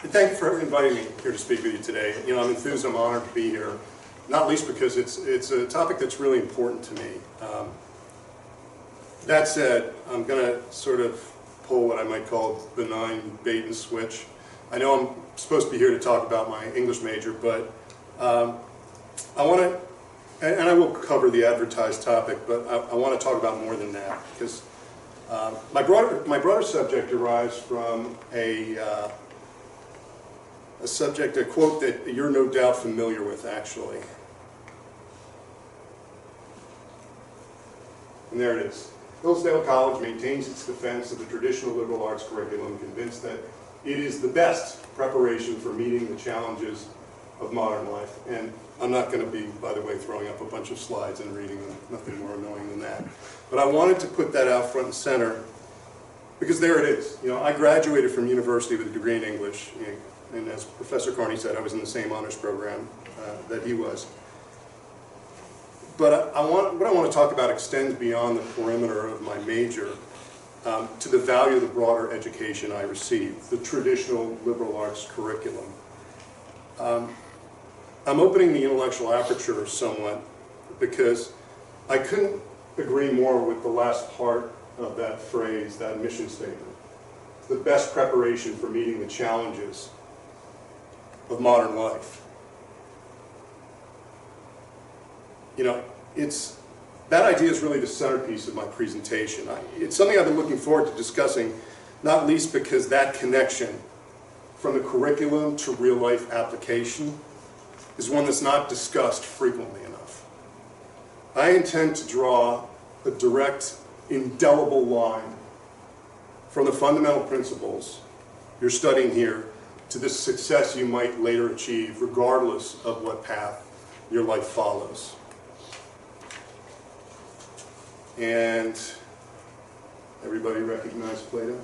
Thank you for inviting me here to speak with you today. You know, I'm enthused, I'm honored to be here, not least because it's a topic that's really important to me. That said, I'm going to sort of pull what I might call benign bait and switch. I know I'm supposed to be here to talk about my English major, but I want to, and I will cover the advertised topic, but I want to talk about more than that, because my broader subject derives from a subject, a quote that you're no doubt familiar with, actually. And there it is. Hillsdale College maintains its defense of the traditional liberal arts curriculum, convinced that it is the best preparation for meeting the challenges of modern life. And I'm not going to be, by the way, throwing up a bunch of slides and reading them, nothing more annoying than that. But I wanted to put that out front and center, because there it is. You know, I graduated from university with a degree in English, and as Professor Carney said, I was in the same honors program that he was. But what I want to talk about extends beyond the perimeter of my major to the value of the broader education I received, the traditional liberal arts curriculum. I'm opening the intellectual aperture somewhat because I couldn't agree more with the last part of that phrase, that mission statement. The best preparation for meeting the challenges of modern life. You know, that idea is really the centerpiece of my presentation. It's something I've been looking forward to discussing, not least because that connection from the curriculum to real life application is one that's not discussed frequently enough. I intend to draw a direct, indelible line from the fundamental principles you're studying here to the success you might later achieve, regardless of what path your life follows. And everybody recognize Plato?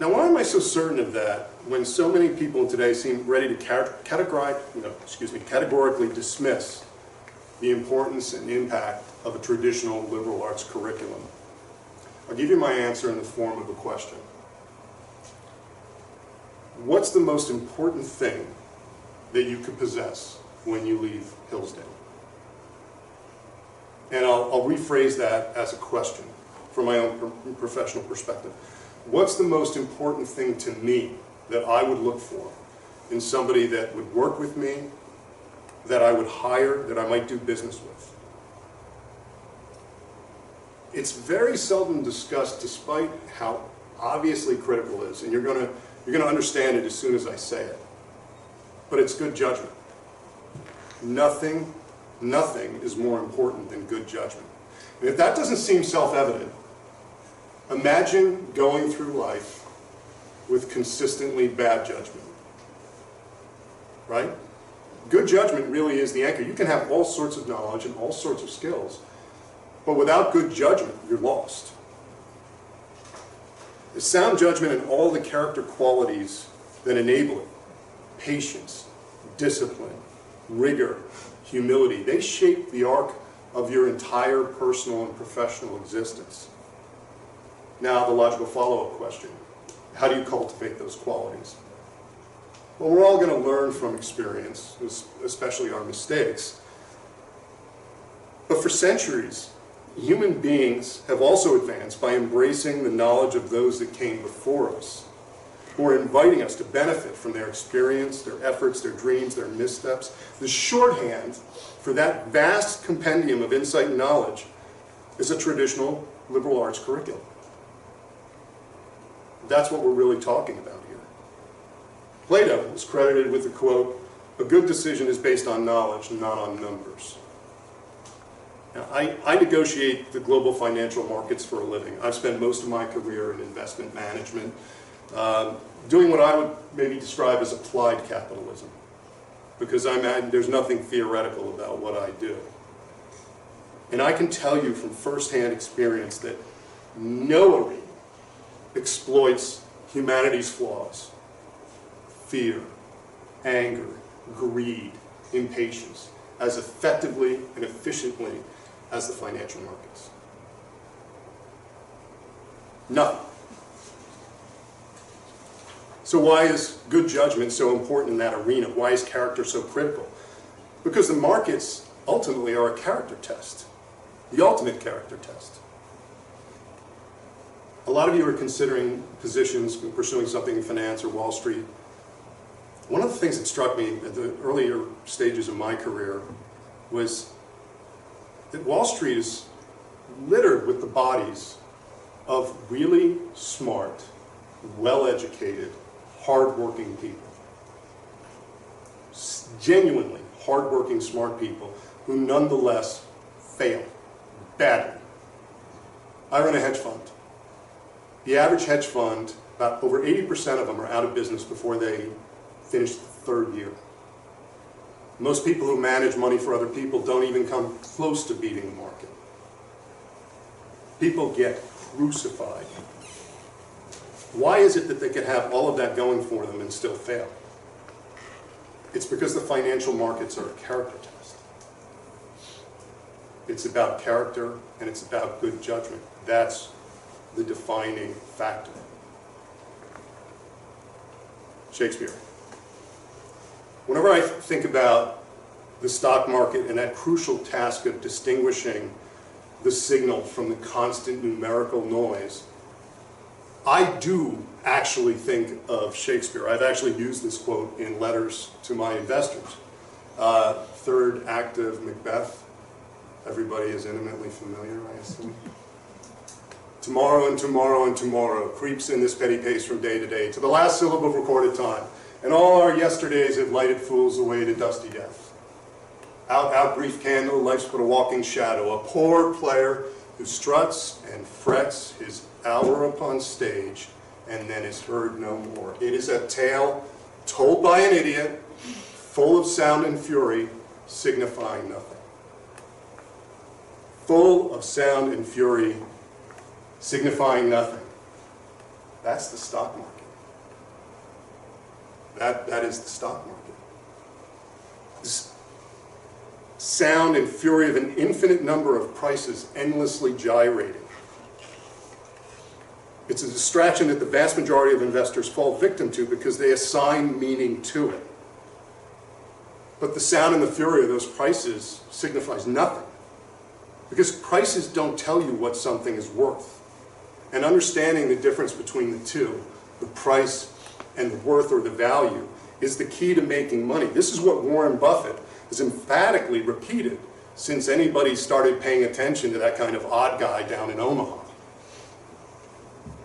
Now, why am I so certain of that when so many people today seem ready to categorically dismiss the importance and impact of a traditional liberal arts curriculum? I'll give you my answer in the form of a question. What's the most important thing that you could possess when you leave Hillsdale? And I'll rephrase that as a question from my own professional perspective. What's the most important thing to me that I would look for in somebody that would work with me, that I would hire, that I might do business with? It's very seldom discussed, despite how obviously critical it is, and you're going to understand it as soon as I say it. But it's good judgment. Nothing is more important than good judgment. And if that doesn't seem self-evident, imagine going through life with consistently bad judgment. Right? Good judgment really is the anchor. You can have all sorts of knowledge and all sorts of skills, but without good judgment, you're lost. The sound judgment and all the character qualities that enable it, patience, discipline, rigor, humility, they shape the arc of your entire personal and professional existence. Now, the logical follow-up question: how do you cultivate those qualities? Well, we're all going to learn from experience, especially our mistakes. But for centuries, human beings have also advanced by embracing the knowledge of those that came before us, who are inviting us to benefit from their experience, their efforts, their dreams, their missteps. The shorthand for that vast compendium of insight and knowledge is a traditional liberal arts curriculum. That's what we're really talking about here. Plato is credited with the quote, "A good decision is based on knowledge, not on numbers." Now, I negotiate the global financial markets for a living. I've spent most of my career in investment management, doing what I would maybe describe as applied capitalism, because there's nothing theoretical about what I do. And I can tell you from firsthand experience that no arena exploits humanity's flaws: fear, anger, greed, impatience, as effectively and efficiently as the financial markets. Nothing. So why is good judgment so important in that arena? Why is character so critical? Because the markets ultimately are a character test, the ultimate character test. A lot of you are considering positions, pursuing something in finance or Wall Street. One of the things that struck me at the earlier stages of my career was that Wall Street is littered with the bodies of really smart, well-educated, hard-working people. Genuinely hard-working, smart people who nonetheless fail badly. I run a hedge fund. The average hedge fund, about over 80% of them are out of business before they finish the third year. Most people who manage money for other people don't even come close to beating the market. People get crucified. Why is it that they could have all of that going for them and still fail? It's because the financial markets are a character test. It's about character and it's about good judgment. That's the defining factor. Shakespeare. Whenever I think about the stock market and that crucial task of distinguishing the signal from the constant numerical noise, I do actually think of Shakespeare. I've actually used this quote in letters to my investors. Third act of Macbeth. Everybody is intimately familiar, I assume. Tomorrow and tomorrow and tomorrow creeps in this petty pace from day to day, to the last syllable of recorded time, and all our yesterdays have lighted fools away to dusty death. Out, brief candle, life's but a walking shadow, a poor player who struts and frets his hour upon stage, and then is heard no more. It is a tale told by an idiot, full of sound and fury, signifying nothing. Full of sound and fury, signifying nothing. That's the stock market. That is the stock market. This sound and fury of an infinite number of prices endlessly gyrating. It's a distraction that the vast majority of investors fall victim to because they assign meaning to it. But the sound and the fury of those prices signifies nothing. Because prices don't tell you what something is worth. And understanding the difference between the two, the price and the worth or the value, is the key to making money. This is what Warren Buffett has emphatically repeated since anybody started paying attention to that kind of odd guy down in Omaha.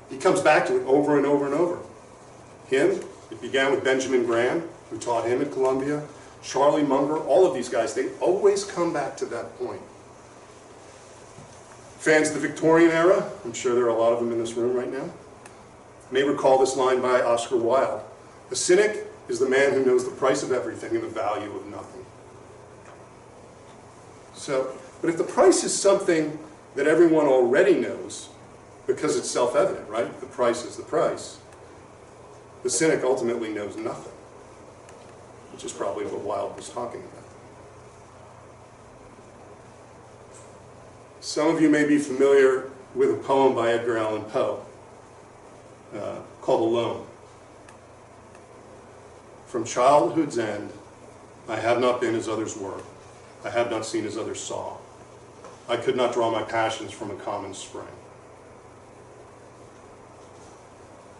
He comes back to it over and over and over. It began with Benjamin Graham, who taught him at Columbia, Charlie Munger, all of these guys, they always come back to that point. Fans of the Victorian era, I'm sure there are a lot of them in this room right now, may recall this line by Oscar Wilde. A cynic is the man who knows the price of everything and the value of nothing. But if the price is something that everyone already knows, because it's self-evident, right? The price is the price. The cynic ultimately knows nothing, which is probably what Wilde was talking about. Some of you may be familiar with a poem by Edgar Allan Poe called Alone. From childhood's end, I have not been as others were. I have not seen as others saw. I could not draw my passions from a common spring.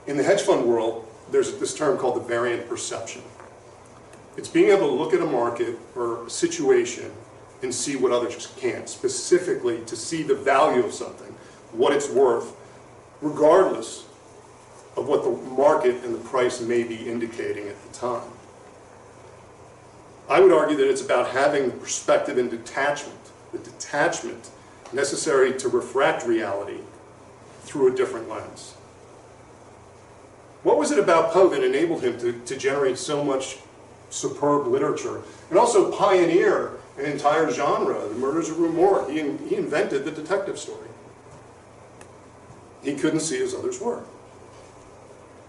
In the hedge fund world, there's this term called the variant perception. It's being able to look at a market or a situation and see what others can't, specifically to see the value of something, what it's worth, regardless of what the market and the price may be indicating at the time. I would argue that it's about having the perspective and detachment, the detachment necessary to refract reality through a different lens. What was it about Poe that enabled him to generate so much superb literature and also pioneer an entire genre, the Murders of Rue Morgue? He invented the detective story. He couldn't see as others were.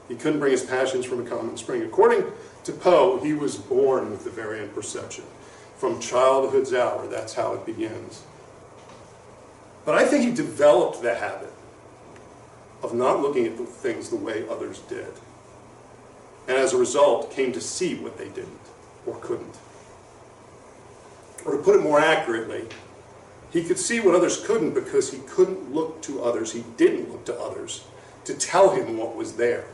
He couldn't bring his passions from a common spring. According to Poe, he was born with the variant perception. From childhood's hour, that's how it begins. But I think he developed the habit of not looking at the things the way others did. and as a result came to see what they didn't or couldn't. Or to put it more accurately, he could see what others couldn't because he couldn't look to others, he didn't look to others to tell him what was there.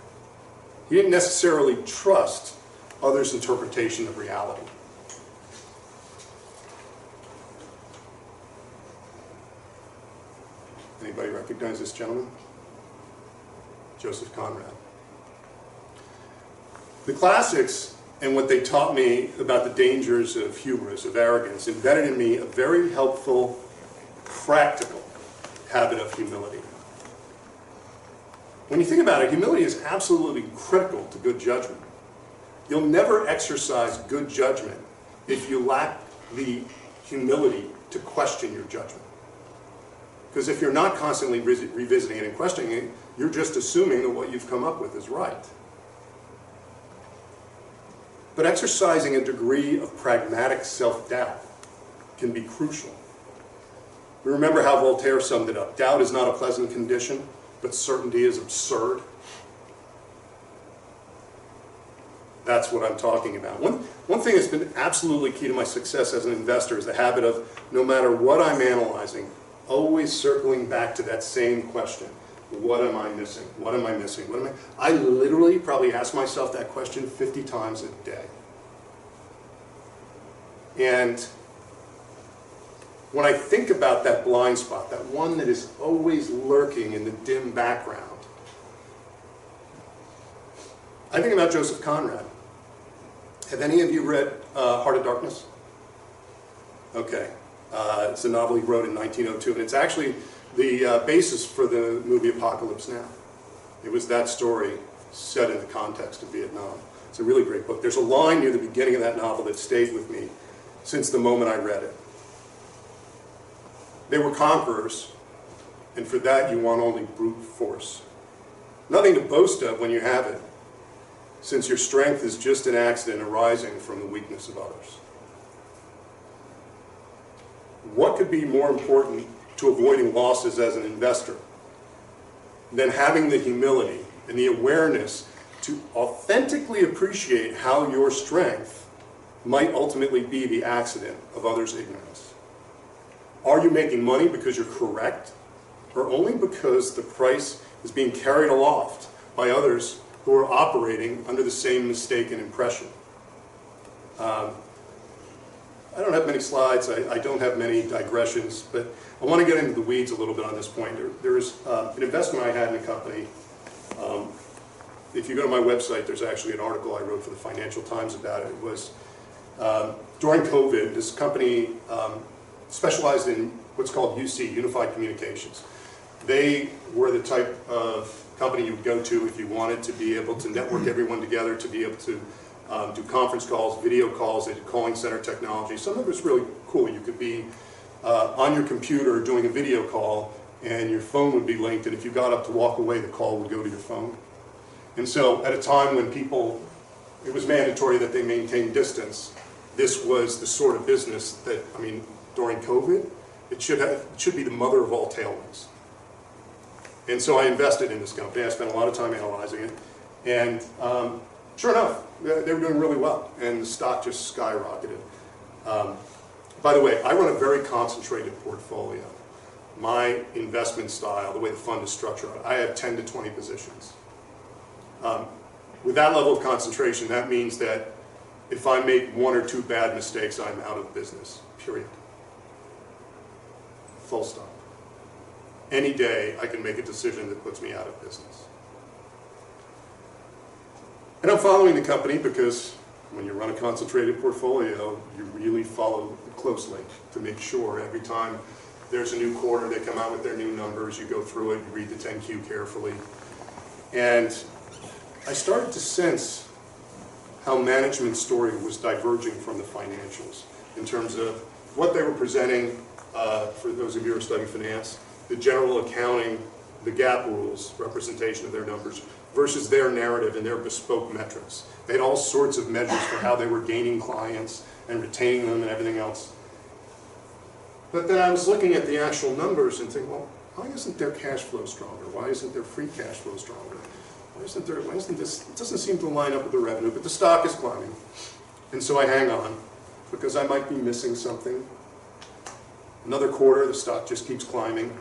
He didn't necessarily trust others' interpretation of reality. Anybody recognize this gentleman? Joseph Conrad. The classics and what they taught me about the dangers of hubris, of arrogance, embedded in me a very helpful, practical habit of humility. When you think about it, humility is absolutely critical to good judgment. You'll never exercise good judgment if you lack the humility to question your judgment. Because if you're not constantly revisiting it and questioning it, you're just assuming that what you've come up with is right. But exercising a degree of pragmatic self-doubt can be crucial. Remember how Voltaire summed it up: doubt is not a pleasant condition, but certainty is absurd. That's what I'm talking about. One thing that's been absolutely key to my success as an investor is the habit of, no matter what I'm analyzing, always circling back to that same question. What am I missing? What am I missing? What am I literally probably ask myself that question 50 times a day. And when I think about that blind spot, that one that is always lurking in the dim background, I think about Joseph Conrad. Have any of you read Heart of Darkness? Okay. It's a novel he wrote in 1902, and it's actually the basis for the movie Apocalypse Now. It was that story set in the context of Vietnam. It's a really great book. There's a line near the beginning of that novel that stayed with me since the moment I read it. They were conquerors, and for that you want only brute force. Nothing to boast of when you have it, since your strength is just an accident arising from the weakness of others. What could be more important to avoiding losses as an investor than having the humility and the awareness to authentically appreciate how your strength might ultimately be the accident of others' ignorance? Are you making money because you're correct, or only because the price is being carried aloft by others who are operating under the same mistaken impression? I don't have many slides, I don't have many digressions, but I want to get into the weeds a little bit on this point. There's an investment I had in a company. If you go to my website, there's actually an article I wrote for the Financial Times about it. It was during COVID, this company specialized in what's called UC, Unified Communications. They were the type of company you would go to if you wanted to be able to network everyone together, to be able to do conference calls, video calls. They did calling center technology. Some of it was really cool. You could be on your computer doing a video call, and your phone would be linked, and if you got up to walk away, the call would go to your phone. And so at a time when it was mandatory that they maintain distance, this was the sort of business that, during COVID, it should be the mother of all tailwinds. And so I invested in this company. I spent a lot of time analyzing it, and sure enough, they were doing really well, and the stock just skyrocketed. By the way, I run a very concentrated portfolio. My investment style, the way the fund is structured, I have 10 to 20 positions. With that level of concentration, that means that if I make one or two bad mistakes, I'm out of business, period. Full stop. Any day, I can make a decision that puts me out of business. And I'm following the company because when you run a concentrated portfolio, you really follow it closely to make sure every time there's a new quarter, they come out with their new numbers, you go through it, you read the 10Q carefully. And I started to sense how management's story was diverging from the financials in terms of what they were presenting, for those of you who are studying finance, the general accounting, the GAAP rules, representation of their numbers, versus their narrative and their bespoke metrics. They had all sorts of measures for how they were gaining clients and retaining them and everything else. But then I was looking at the actual numbers and thinking, well, why isn't their cash flow stronger? Why isn't their free cash flow stronger? why isn't this, it doesn't seem to line up with the revenue, but the stock is climbing. And so I hang on, because I might be missing something. Another quarter, the stock just keeps climbing.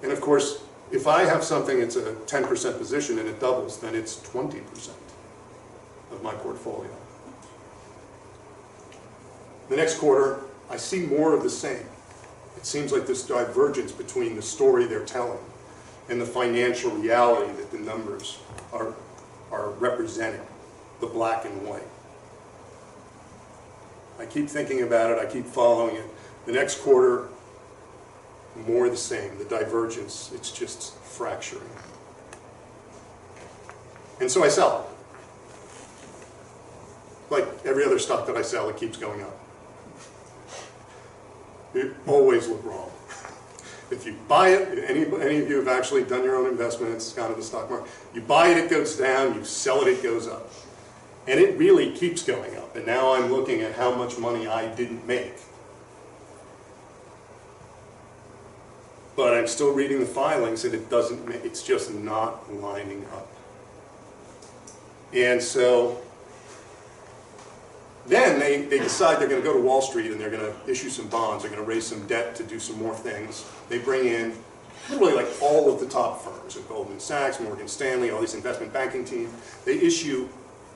And of course, if I have something, it's a 10% position and it doubles, then it's 20% of my portfolio. The next quarter, I see more of the same. It seems like this divergence between the story they're telling and the financial reality that the numbers are representing, the black and white. I keep thinking about it, I keep following it. The next quarter, more of the same, the divergence, it's just fracturing. And so I sell it. Like every other stock that I sell, it keeps going up. You always look wrong. If you buy it, any of you have actually done your own investment, it's kind of the stock market. You buy it, it goes down, you sell it, it goes up. And it really keeps going up. And now I'm looking at how much money I didn't make. But I'm still reading the filings and it's just not lining up. And so then they decide they're going to go to Wall Street and they're going to issue some bonds, they're going to raise some debt to do some more things. They bring in literally like all of the top firms, Goldman Sachs, Morgan Stanley, all these investment banking teams. They issue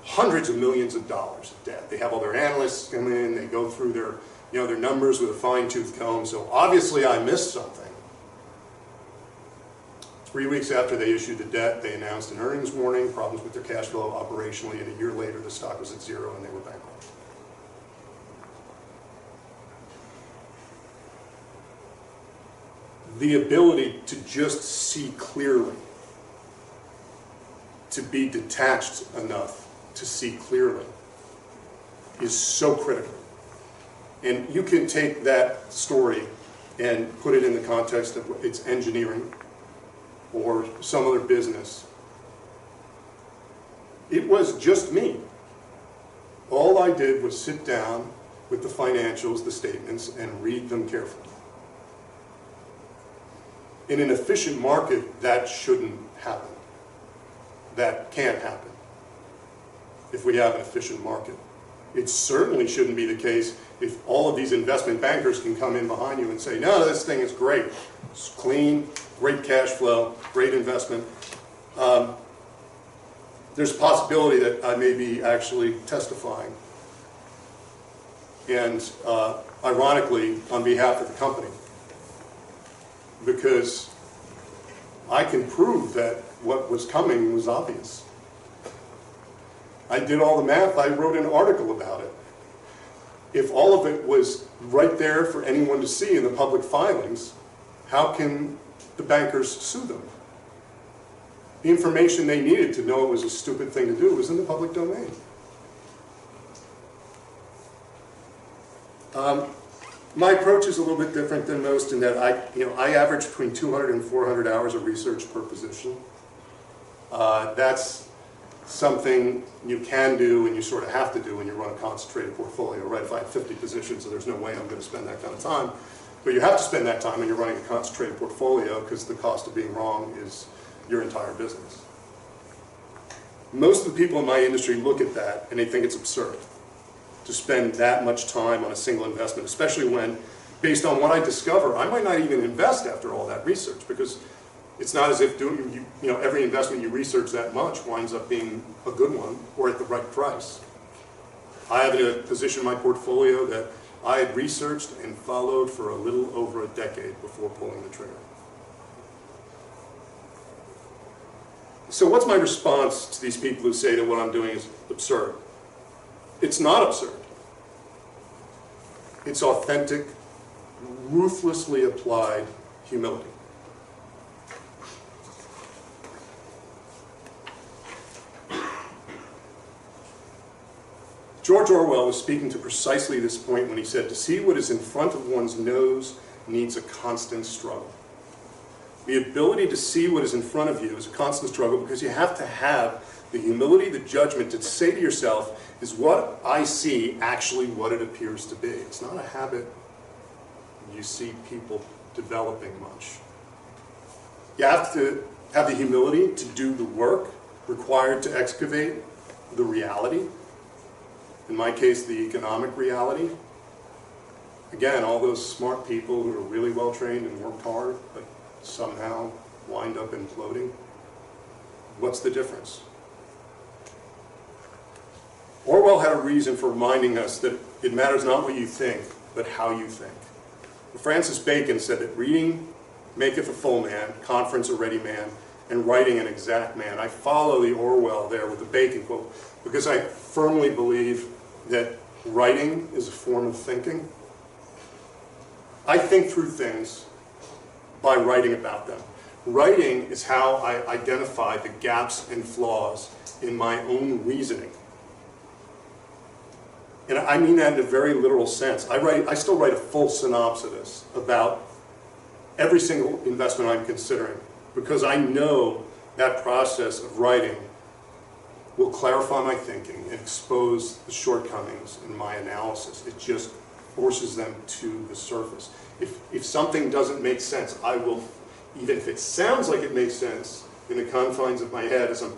hundreds of millions of dollars of debt. They have all their analysts come in, they go through their numbers with a fine-tooth comb. So obviously I missed something. 3 weeks after they issued the debt, they announced an earnings warning, problems with their cash flow operationally, and a year later the stock was at zero and they were bankrupt. The ability to just see clearly, to be detached enough to see clearly, is so critical. And you can take that story and put it in the context of its engineering or some other business. It was just me. All I did was sit down with the financials, the statements, and read them carefully. In an efficient market, that shouldn't happen. That can't happen if we have an efficient market. It certainly shouldn't be the case if all of these investment bankers can come in behind you and say, no, this thing is great. It's clean, great cash flow, great investment. There's a possibility that I may be actually testifying. And ironically, on behalf of the company. Because I can prove that what was coming was obvious. I did all the math, I wrote an article about it. If all of it was right there for anyone to see in the public filings, how can the bankers sue them? The information they needed to know it was a stupid thing to do was in the public domain. My approach is a little bit different than most in that I average between 200 and 400 hours of research per position. That's something you can do and you sort of have to do when you run a concentrated portfolio, right? If I have 50 positions, so there's no way I'm going to spend that kind of time. But you have to spend that time when you're running a concentrated portfolio because the cost of being wrong is your entire business. Most of the people in my industry look at that and they think it's absurd to spend that much time on a single investment, especially when, based on what I discover, I might not even invest after all that research because it's not as if every investment you research that much winds up being a good one or at the right price. I have a position in my portfolio that I had researched and followed for a little over a decade before pulling the trigger. So what's my response to these people who say that what I'm doing is absurd? It's not absurd. It's authentic, ruthlessly applied humility. George Orwell was speaking to precisely this point when he said, to see what is in front of one's nose needs a constant struggle. The ability to see what is in front of you is a constant struggle because you have to have the humility, the judgment to say to yourself, is what I see actually what it appears to be? It's not a habit you see people developing much. You have to have the humility to do the work required to excavate the reality, in my case, the economic reality. Again, all those smart people who are really well trained and worked hard, but somehow wind up imploding. What's the difference? Orwell had a reason for reminding us that it matters not what you think, but how you think. Francis Bacon said that reading maketh a full man, conference a ready man, and writing an exact man. I follow the Orwell there with the Bacon quote because I firmly believe that writing is a form of thinking. I think through things by writing about them. Writing is how I identify the gaps and flaws in my own reasoning. And I mean that in a very literal sense. I still write a full synopsis about every single investment I'm considering because I know that process of writing will clarify my thinking and expose the shortcomings in my analysis. It just forces them to the surface. If something doesn't make sense, I will, even if it sounds like it makes sense in the confines of my head as I'm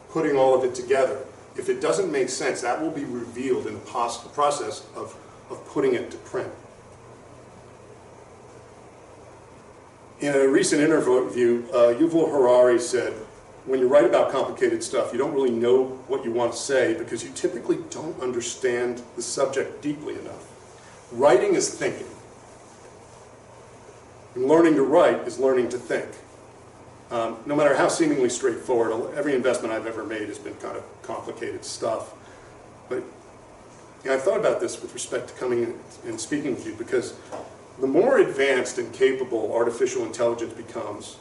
putting all of it together, if it doesn't make sense, that will be revealed in the process of putting it to print. In a recent interview, Yuval Harari said, when you write about complicated stuff, you don't really know what you want to say because you typically don't understand the subject deeply enough. Writing is thinking. And learning to write is learning to think. No matter how seemingly straightforward, every investment I've ever made has been kind of complicated stuff. But I thought about this with respect to coming in and speaking with you because the more advanced and capable artificial intelligence becomes,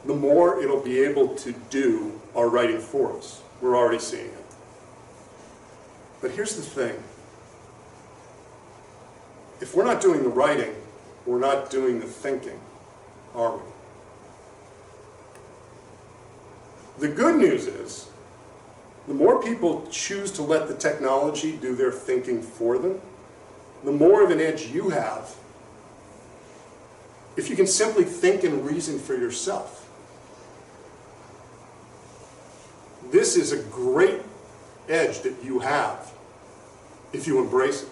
the more it'll be able to do our writing for us. We're already seeing it. But here's the thing. If we're not doing the writing, we're not doing the thinking, are we? The good news is, the more people choose to let the technology do their thinking for them, the more of an edge you have if you can simply think and reason for yourself. This is a great edge that you have if you embrace it.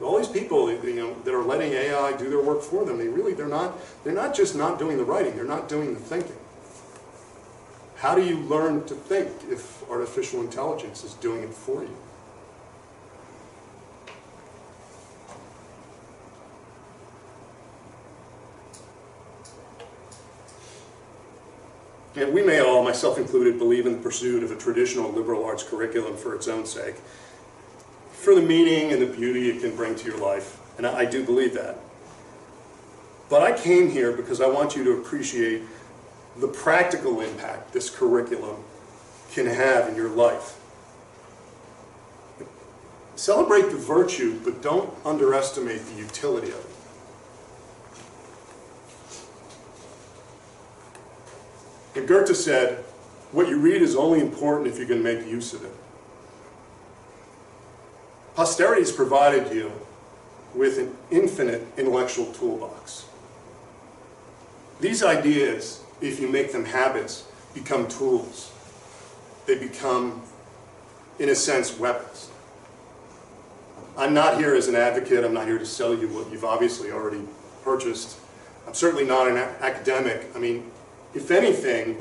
All these people, that are letting AI do their work for them, they're not just not doing the writing, they're not doing the thinking. How do you learn to think if artificial intelligence is doing it for you? And we may all, myself included, believe in the pursuit of a traditional liberal arts curriculum for its own sake, for the meaning and the beauty it can bring to your life. And I do believe that. But I came here because I want you to appreciate the practical impact this curriculum can have in your life. Celebrate the virtue, but don't underestimate the utility of it. And Goethe said, what you read is only important if you can make use of it. Posterity has provided you with an infinite intellectual toolbox. These ideas, if you make them habits, become tools. They become, in a sense, weapons. I'm not here as an advocate. I'm not here to sell you what you've obviously already purchased. I'm certainly not an academic. I mean, if anything,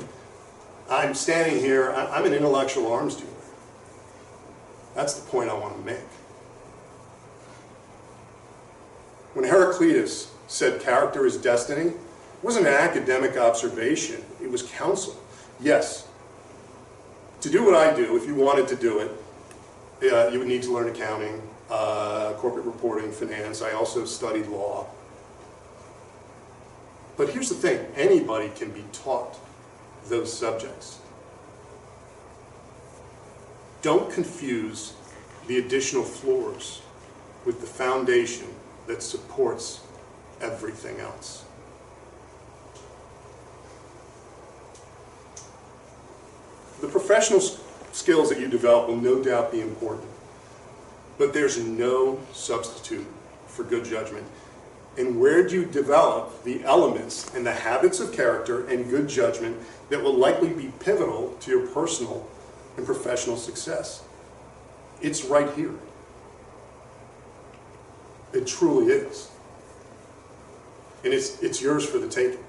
I'm standing here, I'm an intellectual arms dealer. That's the point I want to make. When Heraclitus said character is destiny, it wasn't an academic observation, it was counsel. Yes, to do what I do, if you wanted to do it, you would need to learn accounting, corporate reporting, finance. I also studied law. But here's the thing, anybody can be taught those subjects. Don't confuse the additional floors with the foundation that supports everything else. The professional skills that you develop will no doubt be important, but there's no substitute for good judgment. And where do you develop the elements and the habits of character and good judgment that will likely be pivotal to your personal and professional success? It's right here. It truly is. And it's yours for the taking.